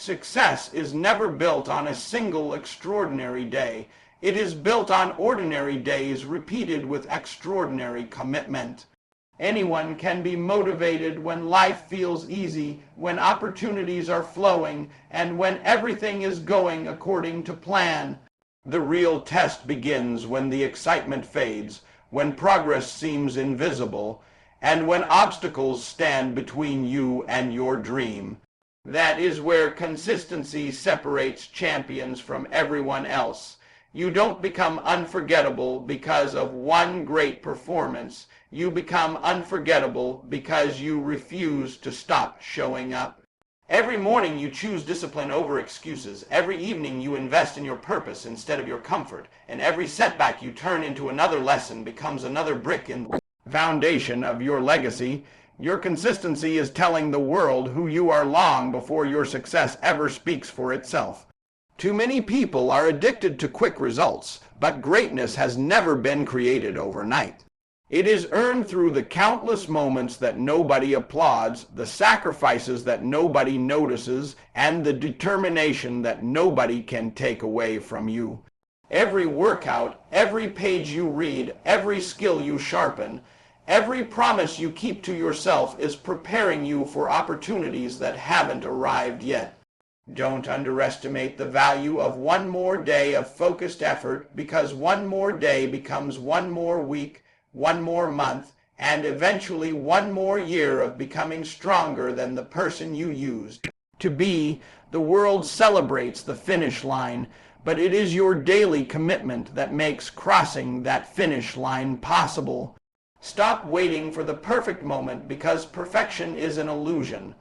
Success is never built on a single extraordinary day. It is built on ordinary days repeated with extraordinary commitment. Anyone can be motivated when life feels easy, when opportunities are flowing, and when everything is going according to plan. The real test begins when the excitement fades, when progress seems invisible, and when obstacles stand between you and your dream. That is where consistency separates champions from everyone else. You don't become unforgettable because of one great performance. You become unforgettable because you refuse to stop showing up. Every morning you choose discipline over excuses. Every evening you invest in your purpose instead of your comfort. And every setback you turn into another lesson becomes another brick in the foundation of your legacy. Your consistency is telling the world who you are long before your success ever speaks for itself. Too many people are addicted to quick results, but greatness has never been created overnight. It is earned through the countless moments that nobody applauds, the sacrifices that nobody notices, and the determination that nobody can take away from you. Every workout, every page you read, every skill you sharpen, every promise you keep to yourself is preparing you for opportunities that haven't arrived yet. Don't underestimate the value of one more day of focused effort, because one more day becomes one more week, one more month, and eventually one more year of becoming stronger than the person you used to be. The world celebrates the finish line, but it is your daily commitment that makes crossing that finish line possible. Stop waiting for the perfect moment, because perfection is an illusion.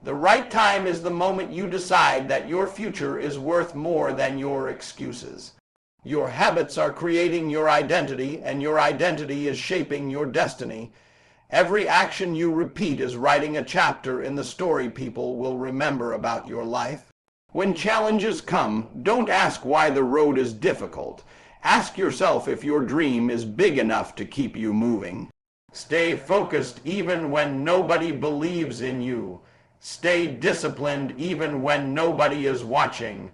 The right time is the moment you decide that your future is worth more than your excuses. Your habits are creating your identity, and your identity is shaping your destiny. Every action you repeat is writing a chapter in the story people will remember about your life. When challenges come, don't ask why the road is difficult. Ask yourself if your dream is big enough to keep you moving. Stay focused even when nobody believes in you. Stay disciplined even when nobody is watching.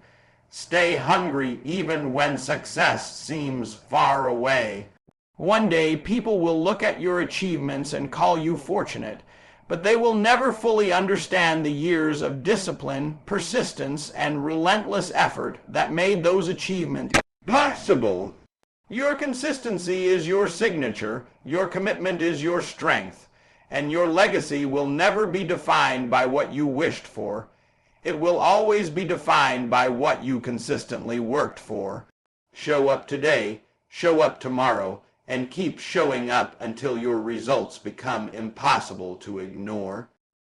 Stay hungry even when success seems far away. One day, people will look at your achievements and call you fortunate, but they will never fully understand the years of discipline, persistence, and relentless effort that made those achievements possible. Your consistency is your signature, your commitment is your strength, and your legacy will never be defined by what you wished for. It will always be defined by what you consistently worked for. Show up today, show up tomorrow, and keep showing up until your results become impossible to ignore.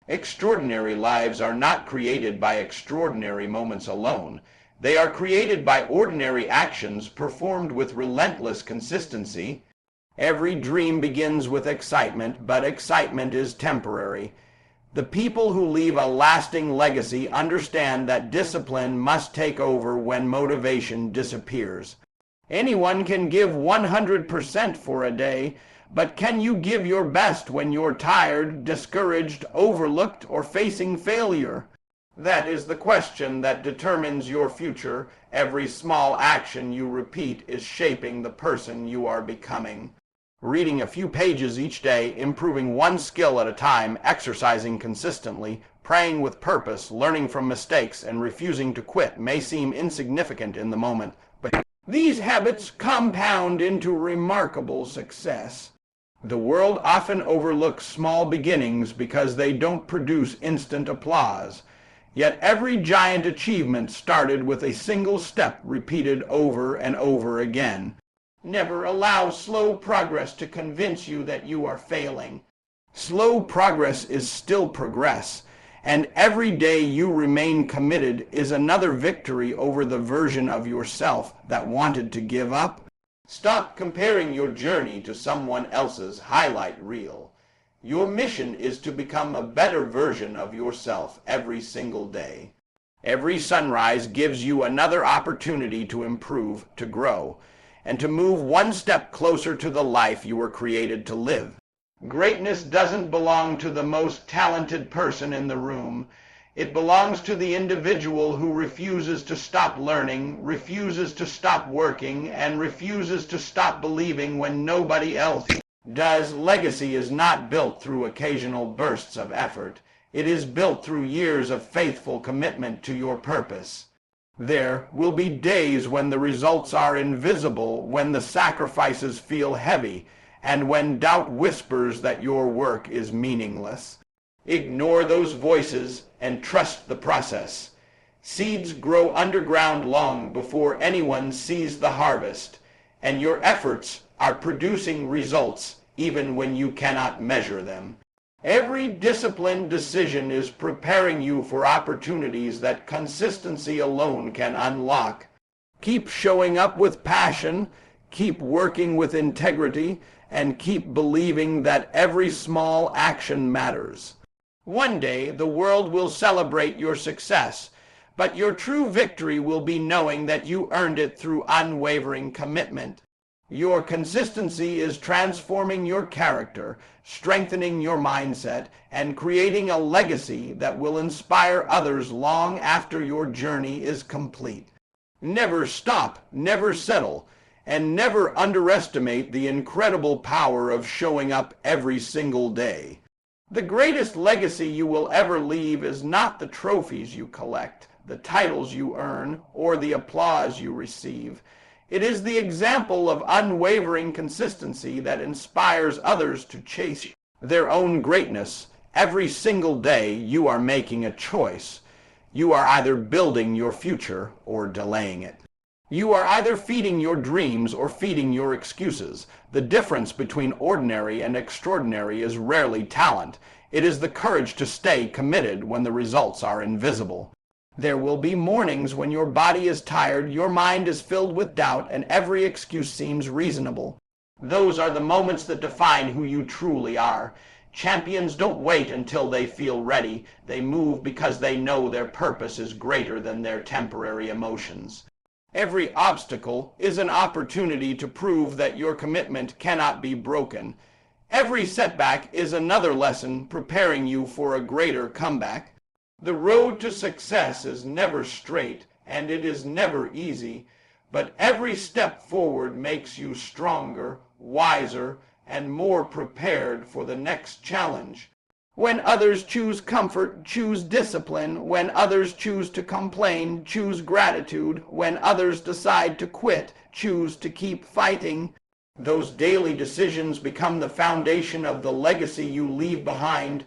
Extraordinary lives are not created by extraordinary moments alone. They are created by ordinary actions performed with relentless consistency. Every dream begins with excitement, but excitement is temporary. The people who leave a lasting legacy understand that discipline must take over when motivation disappears. Anyone can give 100% for a day, but can you give your best when you're tired, discouraged, overlooked, or facing failure? That is the question that determines your future. Every small action you repeat is shaping the person you are becoming. Reading a few pages each day, improving one skill at a time, exercising consistently, praying with purpose, learning from mistakes, and refusing to quit may seem insignificant in the moment, but these habits compound into remarkable success. The world often overlooks small beginnings because they don't produce instant applause. Yet every giant achievement started with a single step repeated over and over again. Never allow slow progress to convince you that you are failing. Slow progress is still progress, and every day you remain committed is another victory over the version of yourself that wanted to give up. Stop comparing your journey to someone else's highlight reel. Your mission is to become a better version of yourself every single day. Every sunrise gives you another opportunity to improve, to grow, and to move one step closer to the life you were created to live. Greatness doesn't belong to the most talented person in the room. It belongs to the individual who refuses to stop learning, refuses to stop working, and refuses to stop believing when nobody else does. Legacy is not built through occasional bursts of effort. It is built through years of faithful commitment to your purpose. There will be days when the results are invisible, when the sacrifices feel heavy, and when doubt whispers that your work is meaningless. Ignore those voices and trust the process. Seeds grow underground long before anyone sees the harvest, and your efforts are producing results even when you cannot measure them. Every disciplined decision is preparing you for opportunities that consistency alone can unlock. Keep showing up with passion, keep working with integrity, and keep believing that every small action matters. One day, the world will celebrate your success, but your true victory will be knowing that you earned it through unwavering commitment. Your consistency is transforming your character, strengthening your mindset, and creating a legacy that will inspire others long after your journey is complete. Never stop, never settle, and never underestimate the incredible power of showing up every single day. The greatest legacy you will ever leave is not the trophies you collect, the titles you earn, or the applause you receive. It is the example of unwavering consistency that inspires others to chase their own greatness. Every single day you are making a choice. You are either building your future or delaying it. You are either feeding your dreams or feeding your excuses. The difference between ordinary and extraordinary is rarely talent. It is the courage to stay committed when the results are invisible. There will be mornings when your body is tired, your mind is filled with doubt, and every excuse seems reasonable. Those are the moments that define who you truly are. Champions don't wait until they feel ready. They move because they know their purpose is greater than their temporary emotions. Every obstacle is an opportunity to prove that your commitment cannot be broken. Every setback is another lesson preparing you for a greater comeback. The road to success is never straight, and it is never easy, but every step forward makes you stronger, wiser, and more prepared for the next challenge. When others choose comfort, choose discipline. When others choose to complain, choose gratitude. When others decide to quit, choose to keep fighting. Those daily decisions become the foundation of the legacy you leave behind.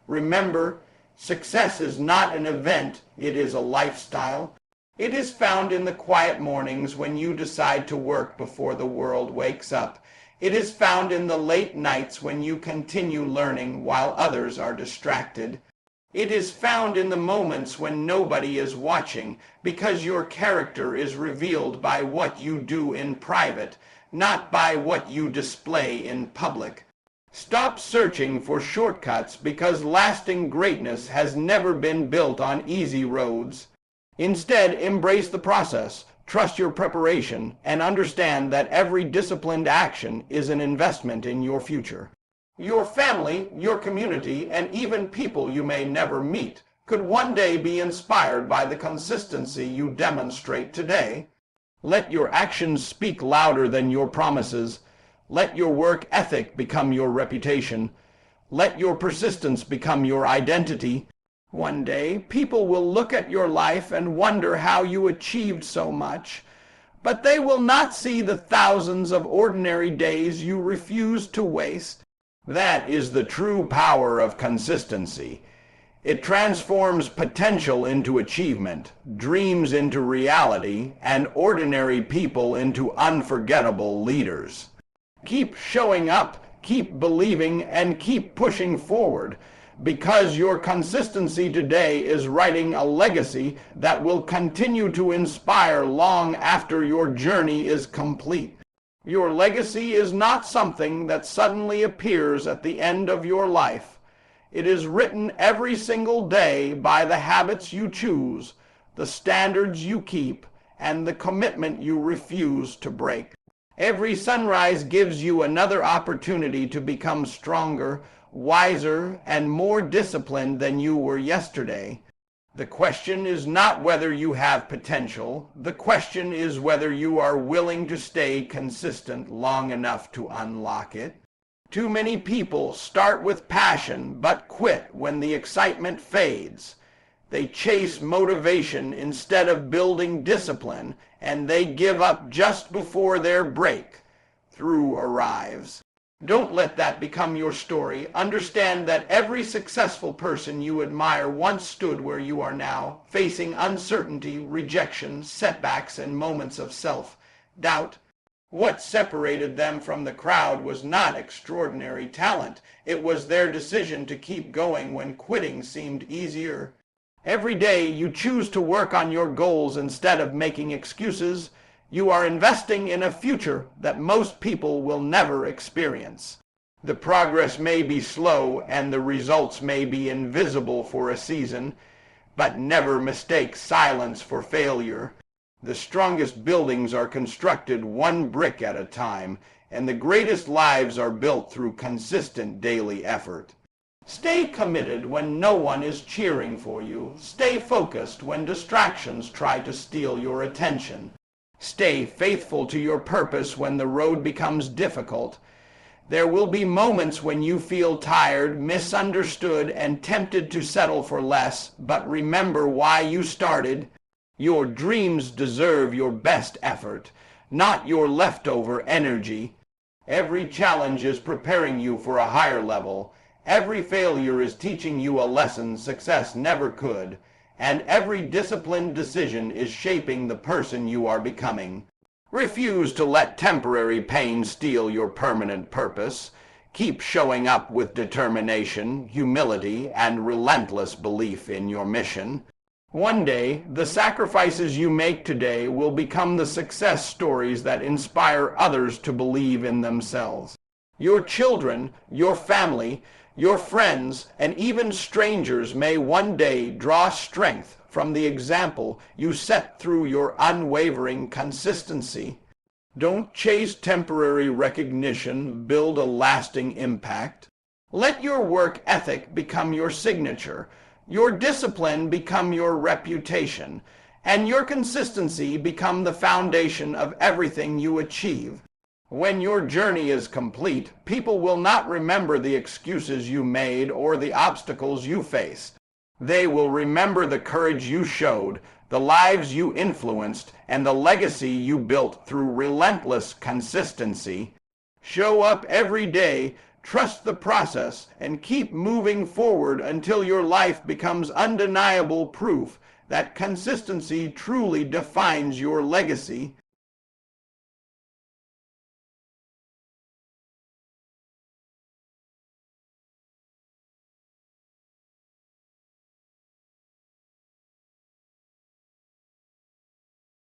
Remember, success is not an event, it is a lifestyle. It is found in the quiet mornings when you decide to work before the world wakes up. It is found in the late nights when you continue learning while others are distracted. It is found in the moments when nobody is watching, because your character is revealed by what you do in private, not by what you display in public. Stop searching for shortcuts, because lasting greatness has never been built on easy roads. Instead, embrace the process, trust your preparation, and understand that every disciplined action is an investment in your future. Your family, your community, and even people you may never meet could one day be inspired by the consistency you demonstrate today. Let your actions speak louder than your promises. Let your work ethic become your reputation. Let your persistence become your identity. One day, people will look at your life and wonder how you achieved so much, but they will not see the thousands of ordinary days you refused to waste. That is the true power of consistency. It transforms potential into achievement, dreams into reality, and ordinary people into unforgettable leaders. Keep showing up, keep believing, and keep pushing forward, because your consistency today is writing a legacy that will continue to inspire long after your journey is complete. Your legacy is not something that suddenly appears at the end of your life. It is written every single day by the habits you choose, the standards you keep, and the commitment you refuse to break. Every sunrise gives you another opportunity to become stronger, wiser, and more disciplined than you were yesterday. The question is not whether you have potential. The question is whether you are willing to stay consistent long enough to unlock it. Too many people start with passion but quit when the excitement fades. They chase motivation instead of building discipline, and they give up just before their breakthrough arrives. Don't let that become your story. Understand that every successful person you admire once stood where you are now, facing uncertainty, rejection, setbacks, and moments of self-doubt. What separated them from the crowd was not extraordinary talent. It was their decision to keep going when quitting seemed easier. Every day you choose to work on your goals instead of making excuses. You are investing in a future that most people will never experience. The progress may be slow and the results may be invisible for a season, but never mistake silence for failure. The strongest buildings are constructed one brick at a time, and the greatest lives are built through consistent daily effort. Stay committed when no one is cheering for you. Stay focused when distractions try to steal your attention. Stay faithful to your purpose when the road becomes difficult. There will be moments when you feel tired, misunderstood, and tempted to settle for less, but remember why you started. Your dreams deserve your best effort, not your leftover energy. Every challenge is preparing you for a higher level. Every failure is teaching you a lesson success never could. And every disciplined decision is shaping the person you are becoming. Refuse to let temporary pain steal your permanent purpose. Keep showing up with determination, humility, and relentless belief in your mission. One day, the sacrifices you make today will become the success stories that inspire others to believe in themselves. Your children, your family, your friends, and even strangers may one day draw strength from the example you set through your unwavering consistency. Don't chase temporary recognition, build a lasting impact. Let your work ethic become your signature, your discipline become your reputation, and your consistency become the foundation of everything you achieve. When your journey is complete, people will not remember the excuses you made or the obstacles you faced. They will remember the courage you showed, the lives you influenced, and the legacy you built through relentless consistency. Show up every day, trust the process, and keep moving forward until your life becomes undeniable proof that consistency truly defines your legacy.